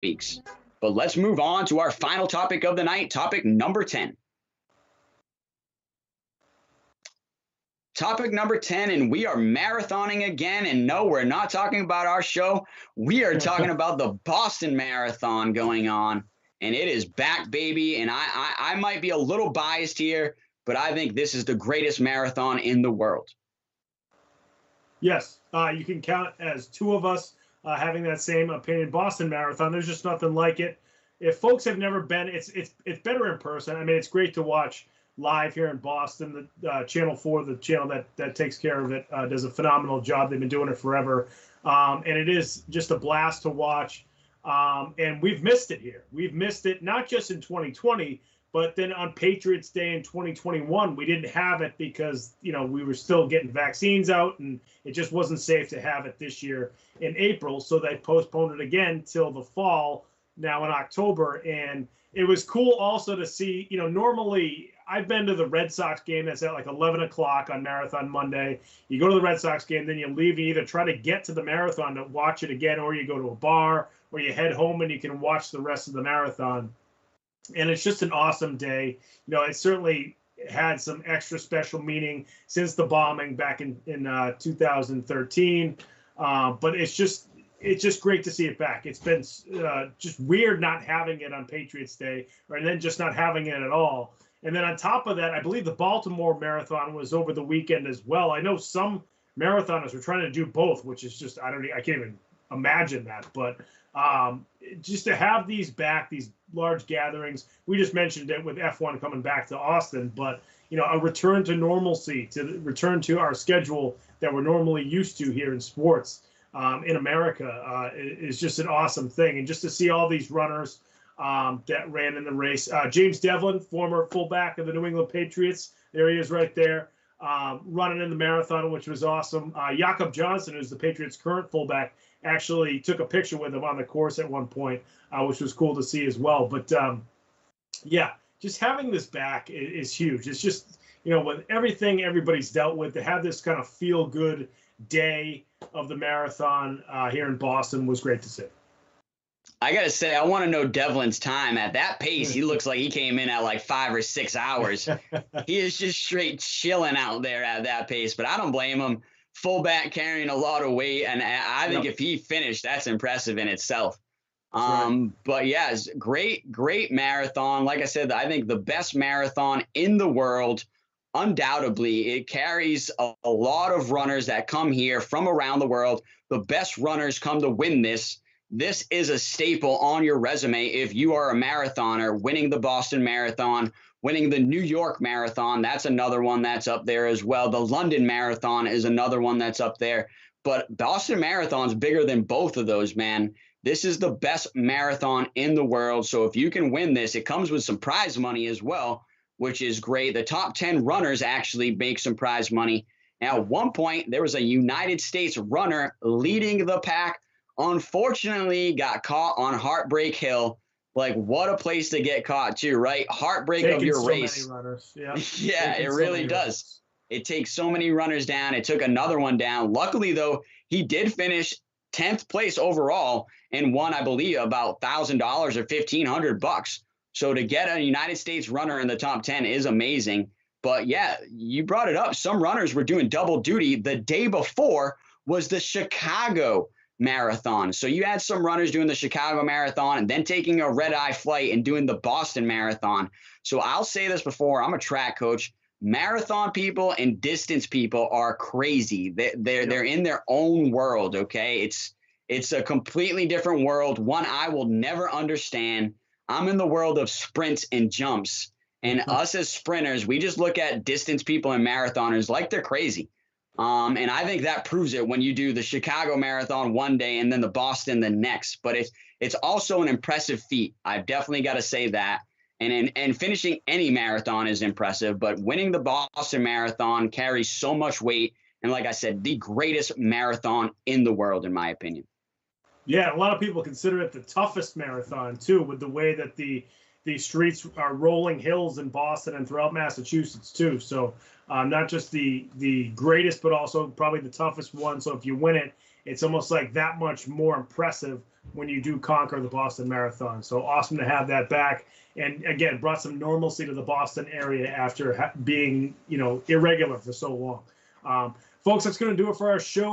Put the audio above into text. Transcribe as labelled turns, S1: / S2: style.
S1: weeks. But let's move on to our final topic of the night, topic number 10. Topic number 10, and we are marathoning again. And no, we're not talking about our show. We are talking about the Boston Marathon going on, and it is back, baby. And I might be a little biased here, but I think this is the greatest marathon in the world.
S2: Yes, you can count as two of us having that same opinion. Boston Marathon, there's just nothing like it. If folks have never been, it's better in person. I mean, it's great to watch live here in Boston. The Channel 4, the channel that takes care of it, does a phenomenal job. They've been doing it forever. And it is just a blast to watch. And we've missed it here. We've missed it not just in 2020, but then on Patriots Day in 2021, we didn't have it because, you know, we were still getting vaccines out and it just wasn't safe to have it this year in April. So they postponed it again till the fall, now in October. And it was cool also to see, you know, normally I've been to the Red Sox game that's at like 11 o'clock on Marathon Monday. You go to the Red Sox game, then you leave and either try to get to the marathon to watch it again, or you go to a bar, or you head home and you can watch the rest of the marathon. And it's just an awesome day. You know, it certainly had some extra special meaning since the bombing back in 2013. But it's just great to see it back. It's been just weird not having it on Patriots Day, and then just not having it at all. And then on top of that, I believe the Baltimore Marathon was over the weekend as well. I know some marathoners were trying to do both, which is just, I can't even imagine that. But just to have these back, these large gatherings, we just mentioned it with F1 coming back to Austin, but, you know, a return to normalcy, to return to our schedule that we're normally used to here in sports in America is just an awesome thing. And just to see all these runners that ran in the race. James Devlin, former fullback of the New England Patriots, there he is right there, running in the marathon, which was awesome. Jakob Johnson, who's the Patriots' current fullback, actually took a picture with him on the course at one point, which was cool to see as well. But, yeah, just having this back is huge. It's just, you know, with everything everybody's dealt with, to have this kind of feel-good day of the marathon here in Boston was great to see.
S1: I got to say, I want to know Devlin's time. At that pace, he looks like he came in at like 5 or 6 hours. He is just straight chilling out there at that pace, but I don't blame him. Fullback carrying a lot of weight, and I think if he finished, that's impressive in itself. But yeah, it's great marathon. Like I said, I think the best marathon in the world. Undoubtedly, it carries a lot of runners that come here from around the world. The best runners come to win this. This is a staple on your resume if you are a marathoner. Winning the Boston Marathon, winning the New York Marathon, that's another one that's up there as well. The London Marathon is another one that's up there. But Boston Marathon's bigger than both of those, man. This is the best marathon in the world. So if you can win this, it comes with some prize money as well, which is great. The top 10 runners actually make some prize money. Now, at one point, there was a United States runner leading the pack. Unfortunately, got caught on Heartbreak Hill. Like, what a place to get caught, too, right? Heartbreak of your race.
S2: Many runners. Yeah,
S1: yeah, it really does. It takes so many runners down. It took another one down. Luckily, though, he did finish 10th place overall and won, I believe, about $1,000 or $1,500. So to get a United States runner in the top 10 is amazing. But yeah, you brought it up. Some runners were doing double duty. The day before was the Chicago Marathon. So you had some runners doing the Chicago Marathon and then taking a red-eye flight and doing the Boston Marathon. So I'll say this before, I'm a track coach. Marathon people and distance people are crazy. They're in their own world, okay? It's a completely different world, one I will never understand. I'm in the world of sprints and jumps. And us as sprinters, we just look at distance people and marathoners like they're crazy. And I think that proves it when you do the Chicago Marathon one day and then the Boston the next. But it's also an impressive feat. I've definitely got to say that. And finishing any marathon is impressive. But winning the Boston Marathon carries so much weight. And like I said, the greatest marathon in the world, in my opinion.
S2: Yeah, a lot of people consider it the toughest marathon, too, with the way that the streets are rolling hills in Boston and throughout Massachusetts, too. So not just the greatest, but also probably the toughest one. So if you win it, it's almost like that much more impressive when you do conquer the Boston Marathon. So awesome to have that back. And again, brought some normalcy to the Boston area after being, irregular for so long. Folks, that's going to do it for our show.